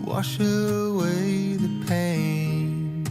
wash away the pain.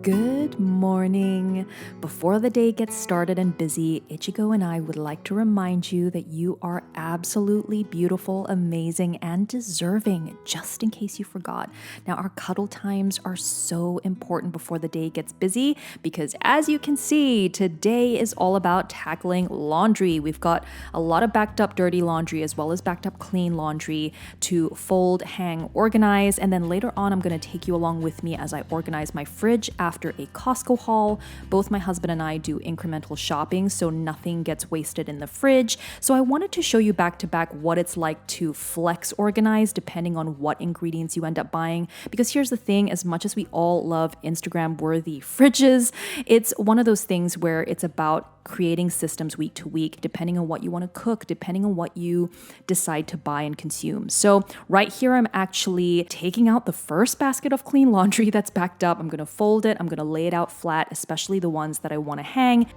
Good morning. Before the day gets started and busy, Ichigo and I would like to remind you that you are absolutely beautiful, amazing, and deserving, just in case you forgot. Now, our cuddle times are so important before the day gets busy because, as you can see, today is all about tackling laundry. We've got a lot of backed up dirty laundry as well as backed up clean laundry to fold, hang, organize, and then later on I'm going to take you along with me as I organize my fridge after a Costco haul. Both my husband and I do incremental shopping, so nothing gets wasted in the fridge. So I wanted to show you back to back what it's like to flex organize depending on what ingredients you end up buying. Because here's the thing, as much as we all love Instagram worthy fridges, it's one of those things where it's about creating systems week to week, depending on what you want to cook, depending on what you decide to buy and consume. So right here, I'm actually taking out the first basket of clean laundry that's backed up. I'm going to fold it. I'm going to lay it out flat, especially the ones that I want to hang.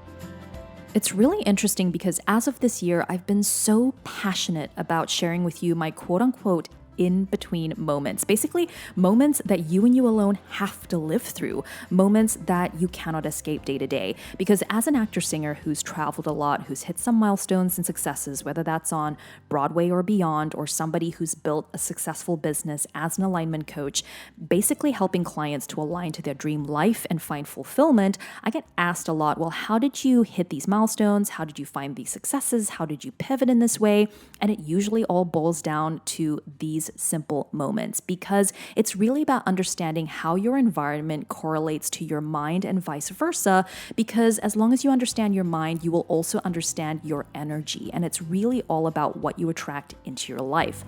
It's really interesting because as of this year, I've been so passionate about sharing with you my quote unquote in between moments. Basically, moments that you and you alone have to live through, moments that you cannot escape day to day. Because as an actor singer who's traveled a lot, who's hit some milestones and successes, whether that's on Broadway or beyond, or somebody who's built a successful business as an alignment coach, basically helping clients to align to their dream life and find fulfillment, I get asked a lot, well, how did you hit these milestones? How did you find these successes? How did you pivot in this way? And it usually all boils down to these simple moments, because it's really about understanding how your environment correlates to your mind and vice versa. Because as long as you understand your mind, you will also understand your energy. And it's really all about what you attract into your life.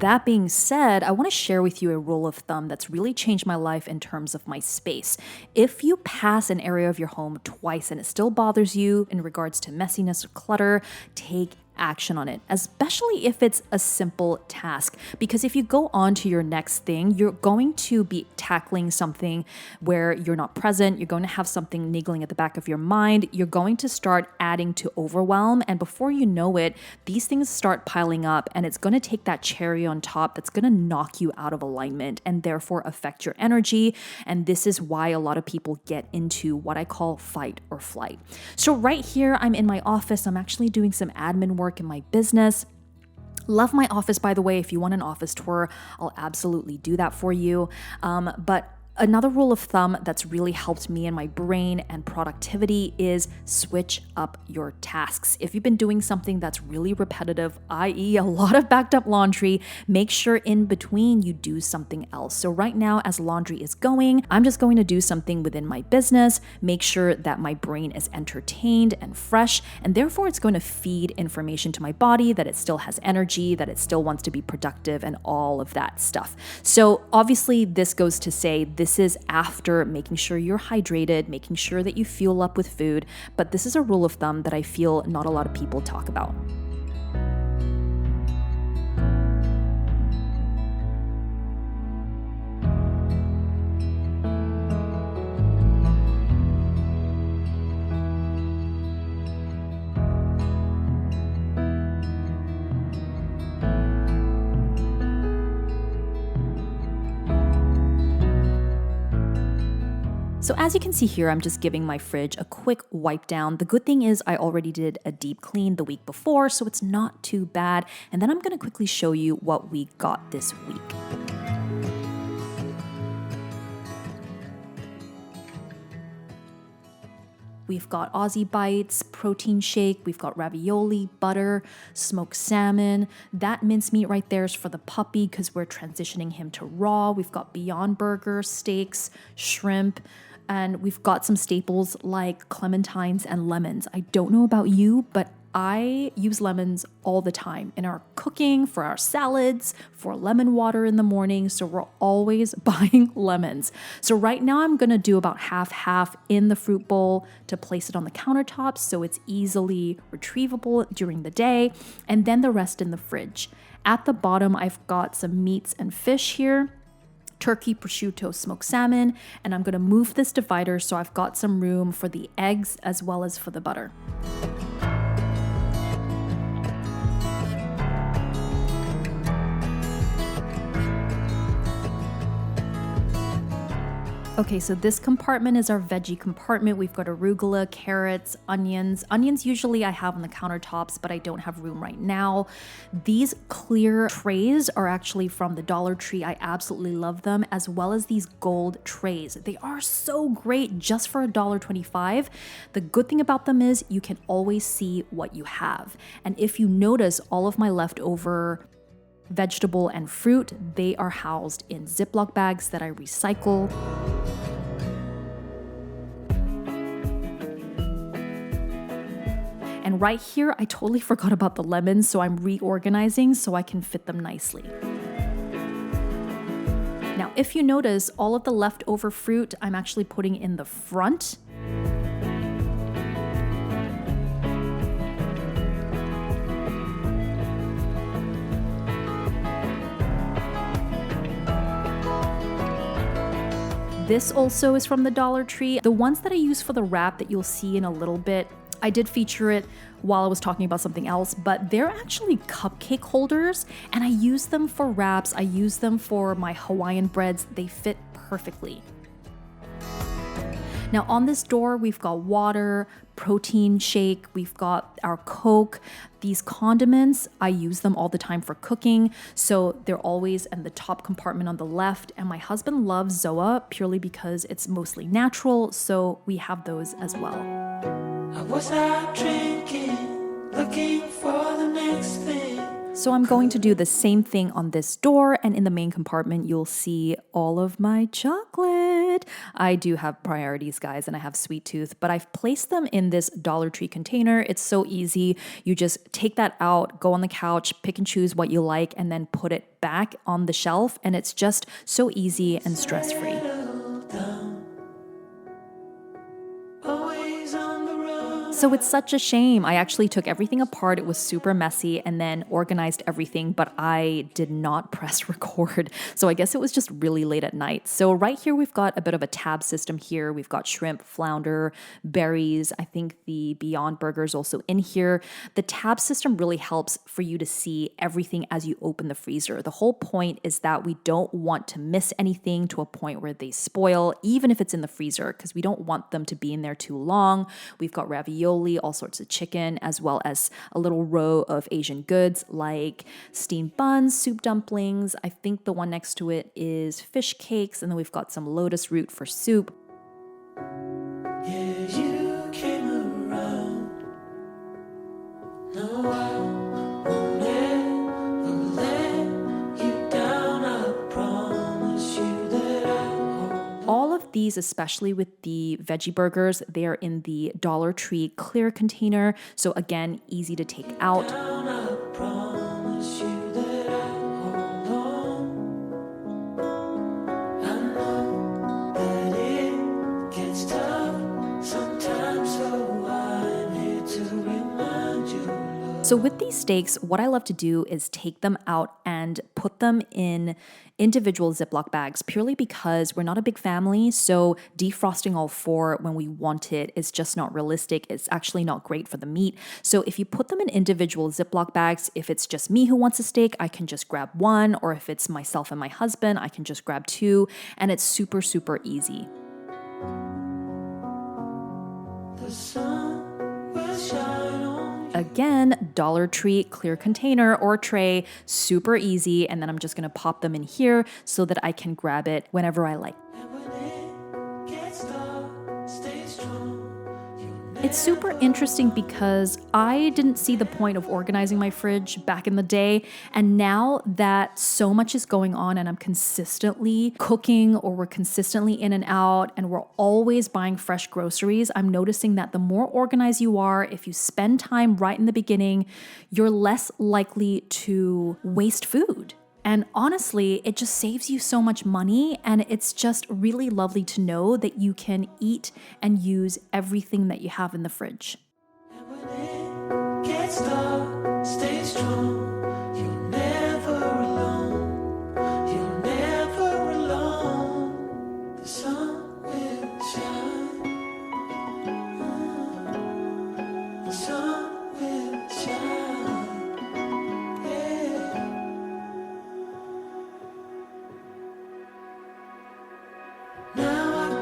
That being said, I want to share with you a rule of thumb that's really changed my life in terms of my space. If you pass an area of your home twice and it still bothers you in regards to messiness or clutter, take action on it, especially if it's a simple task. Because if you go on to your next thing, you're going to be tackling something where you're not present. You're going to have something niggling at the back of your mind. You're going to start adding to overwhelm. And before you know it, these things start piling up, and it's going to take that cherry on top that's going to knock you out of alignment and therefore affect your energy. And this is why a lot of people get into what I call fight or flight. So right here, I'm in my office. I'm actually doing some admin work in my business. Love my office, by the way. If you want an office tour, I'll absolutely do that for you. But another rule of thumb that's really helped me in my brain and productivity is switch up your tasks. If you've been doing something that's really repetitive, i.e. a lot of backed up laundry, make sure in between you do something else. So right now, as laundry is going, I'm just going to do something within my business, make sure that my brain is entertained and fresh, and therefore it's going to feed information to my body that it still has energy, that it still wants to be productive, and all of that stuff. So obviously this goes to say this is after making sure you're hydrated, making sure that you fuel up with food, but this is a rule of thumb that I feel not a lot of people talk about. So as you can see here, I'm just giving my fridge a quick wipe down. The good thing is I already did a deep clean the week before, so it's not too bad. And then I'm going to quickly show you what we got this week. We've got Aussie Bites, protein shake, we've got ravioli, butter, smoked salmon. That mincemeat right there is for the puppy because we're transitioning him to raw. We've got Beyond Burger, steaks, shrimp, and we've got some staples like clementines and lemons. I don't know about you, but I use lemons all the time in our cooking, for our salads, for lemon water in the morning. So we're always buying lemons. So right now I'm going to do about half in the fruit bowl to place it on the countertop so it's easily retrievable during the day, and then the rest in the fridge. At the bottom, I've got some meats and fish here. Turkey, prosciutto, smoked salmon, and I'm going to move this divider so I've got some room for the eggs as well as for the butter. Okay, so this compartment is our veggie compartment. We've got arugula, carrots, onions. Onions usually I have on the countertops, but I don't have room right now. These clear trays are actually from the Dollar Tree. I absolutely love them, as well as these gold trays. They are so great just for $1.25. The good thing about them is you can always see what you have. And if you notice, all of my leftover vegetable and fruit, they are housed in Ziploc bags that I recycle. And right here, I totally forgot about the lemons, so I'm reorganizing so I can fit them nicely. Now, if you notice, all of the leftover fruit I'm actually putting in the front. This also is from the Dollar Tree. The ones that I use for the wrap that you'll see in a little bit, I did feature it while I was talking about something else, but they're actually cupcake holders, and I use them for wraps. I use them for my Hawaiian breads. They fit perfectly. Now on this door, we've got water, protein shake, we've got our Coke. These condiments, I use them all the time for cooking, so they're always in the top compartment on the left, and my husband loves Zoa purely because it's mostly natural, so we have those as well. I was out drinking, looking for the next thing. So I'm going to do the same thing on this door, and in the main compartment, you'll see all of my chocolate. I do have priorities, guys, and I have sweet tooth, but I've placed them in this Dollar Tree container. It's so easy. You just take that out, go on the couch, pick and choose what you like, and then put it back on the shelf, and it's just so easy and stress-free. So it's such a shame. I actually took everything apart. It was super messy, and then organized everything, but I did not press record. So I guess it was just really late at night. So right here, we've got a bit of a tab system here. We've got shrimp, flounder, berries. I think the Beyond Burger is also in here. The tab system really helps for you to see everything as you open the freezer. The whole point is that we don't want to miss anything to a point where they spoil, even if it's in the freezer, because we don't want them to be in there too long. We've got ravioli, all sorts of chicken, as well as a little row of Asian goods like steamed buns, soup dumplings. I think the one next to it is fish cakes, and then we've got some lotus root for soup. Yeah, you came around. No, I won't never let you down. I promise you that I won't. All of these, especially with the veggie burgers, they are in the Dollar Tree clear container. So again, easy to take out. I promise you that I hold on. I know that it gets tough sometimes, so I'm here to remind you. So with these steaks, what I love to do is take them out and put them in individual Ziploc bags, purely because we're not a big family, so defrosting all four when we want it is just not realistic. It's actually not great for the meat. So if you put them in individual Ziploc bags, if it's just me who wants a steak, I can just grab one, or if it's myself and my husband, I can just grab two, and it's super, super easy. The sun will shine on. Again, Dollar Tree clear container or tray, super easy, and then I'm just gonna pop them in here so that I can grab it whenever I like. And when it gets dark, stay strong. It's super interesting because I didn't see the point of organizing my fridge back in the day, and now that so much is going on and I'm consistently cooking, or we're consistently in and out, and we're always buying fresh groceries, I'm noticing that the more organized you are, if you spend time right in the beginning, you're less likely to waste food. And honestly, it just saves you so much money, and it's just really lovely to know that you can eat and use everything that you have in the fridge. And when it gets dark, stay strong. You're never alone. You're never alone. The sun will shine. The sun will shine. Yeah. Now I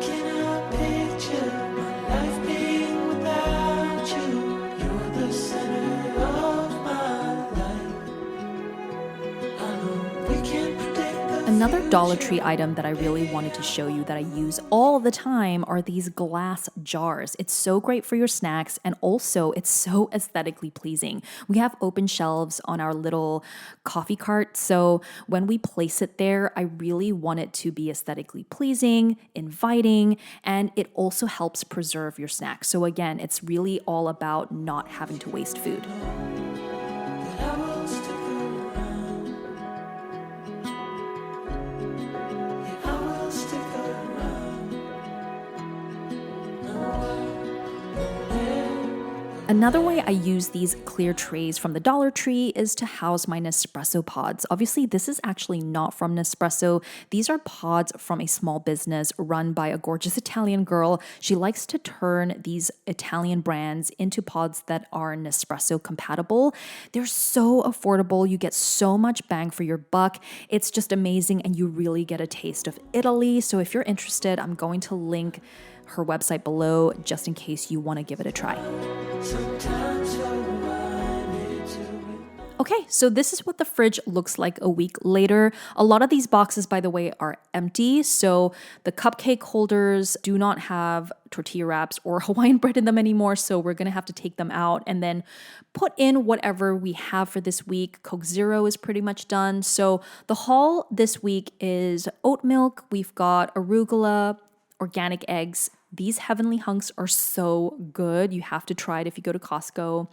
Another Dollar Tree item that I really wanted to show you that I use all the time are these glass jars. It's so great for your snacks, and also it's so aesthetically pleasing. We have open shelves on our little coffee cart, so when we place it there, I really want it to be aesthetically pleasing, inviting, and it also helps preserve your snacks. So again, it's really all about not having to waste food. That I will stick around. Yeah, I will stick around. Another way I use these clear trays from the Dollar Tree is to house my Nespresso pods. Obviously, this is actually not from Nespresso. These are pods from a small business run by a gorgeous Italian girl. She likes to turn these Italian brands into pods that are Nespresso compatible. They're so affordable. You get so much bang for your buck. It's just amazing, and you really get a taste of Italy. So if you're interested, I'm going to link her website below just in case you want to give it a try. Sometimes I need to. Okay, so this is what the fridge looks like a week later. A lot of these boxes, by the way, are empty. So the cupcake holders do not have tortilla wraps or Hawaiian bread in them anymore. So we're going to have to take them out and then put in whatever we have for this week. Coke Zero is pretty much done. So the haul this week is oat milk. We've got arugula, organic eggs. These heavenly hunks are so good. You have to try it if you go to Costco.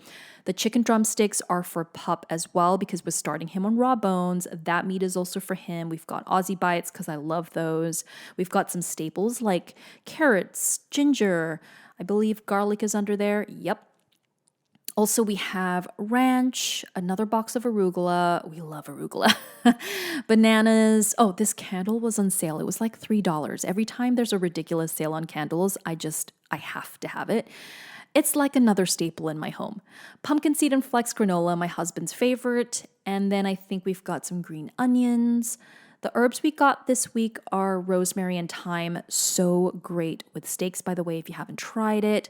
The chicken drumsticks are for Pup as well because we're starting him on raw bones. That meat is also for him. We've got Aussie bites because I love those. We've got some staples like carrots, ginger. I believe garlic is under there. Yep. Also, we have ranch, another box of arugula. We love arugula. Bananas. Oh, this candle was on sale. It was like $3. Every time there's a ridiculous sale on candles, I have to have it. It's like another staple in my home. Pumpkin seed and flex granola, my husband's favorite. And then I think we've got some green onions. The herbs we got this week are rosemary and thyme. So great with steaks, by the way, if you haven't tried it.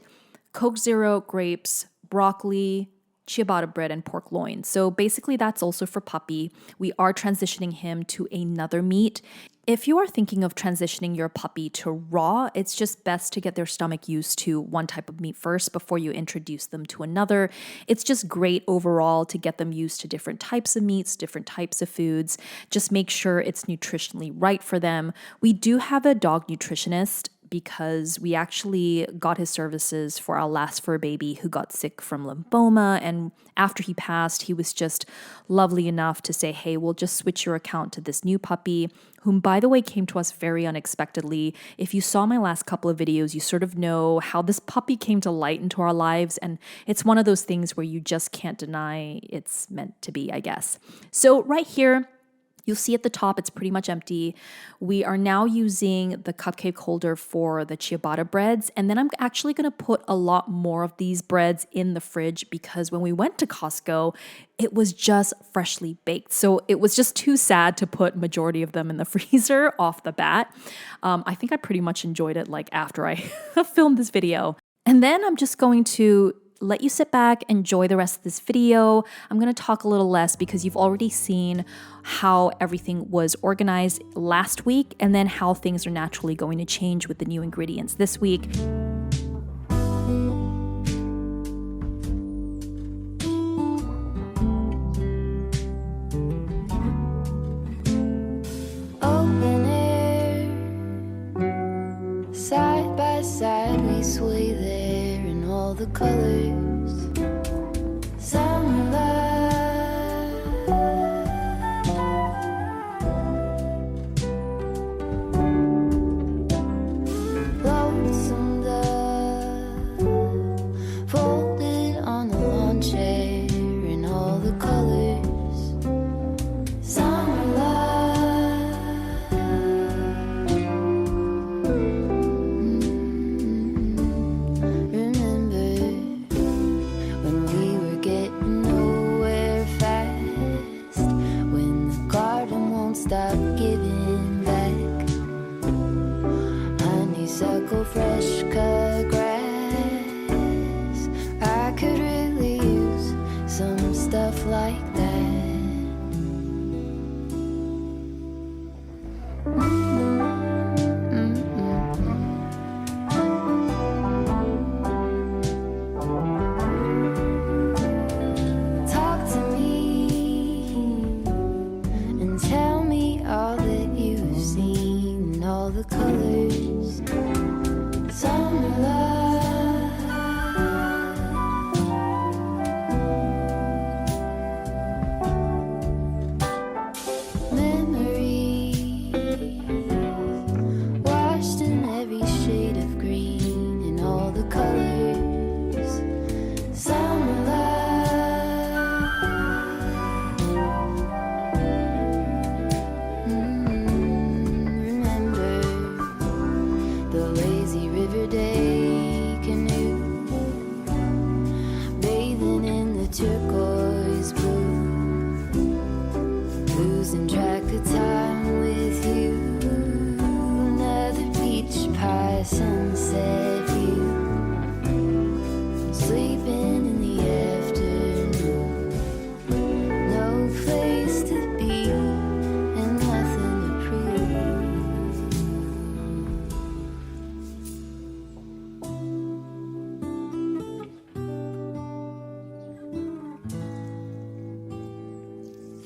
Coke Zero, grapes, broccoli, ciabatta bread, and pork loin. So basically that's also for Puppy. We are transitioning him to another meat. If you are thinking of transitioning your puppy to raw, it's just best to get their stomach used to one type of meat first before you introduce them to another. It's just great overall to get them used to different types of meats, different types of foods. Just make sure it's nutritionally right for them. We do have a dog nutritionist because we actually got his services for our last fur baby who got sick from lymphoma. And after he passed, he was just lovely enough to say, hey, we'll just switch your account to this new puppy, whom, by the way, came to us very unexpectedly. If you saw my last couple of videos, you sort of know how this puppy came to light into our lives. And it's one of those things where you just can't deny it's meant to be, I guess. So right here, you'll see at the top, it's pretty much empty. We are now using the cupcake holder for the ciabatta breads. And then I'm actually going to put a lot more of these breads in the fridge because when we went to Costco, it was just freshly baked. So it was just too sad to put majority of them in the freezer off the bat. I think I pretty much enjoyed it like after I filmed this video. And then I'm just going to let you sit back, enjoy the rest of this video. I'm going to talk a little less because you've already seen how everything was organized last week and then how things are naturally going to change with the new ingredients this week. Open air, side by side we sway there in all the colors. Summer love, lonesome dove.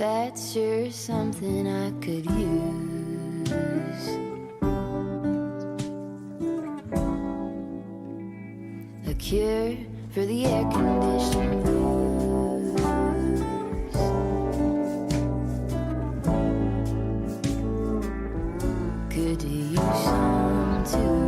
That's sure something I could use. A cure for the air conditioning blues. Could do use some too.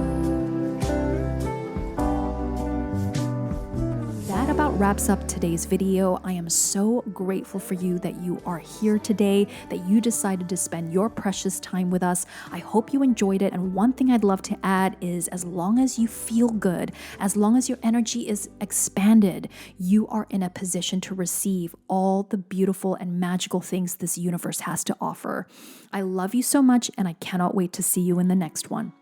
That about wraps up today's video. I am so grateful for you that you are here today, that you decided to spend your precious time with us. I hope you enjoyed it. And one thing I'd love to add is as long as you feel good, as long as your energy is expanded, you are in a position to receive all the beautiful and magical things this universe has to offer. I love you so much, and I cannot wait to see you in the next one.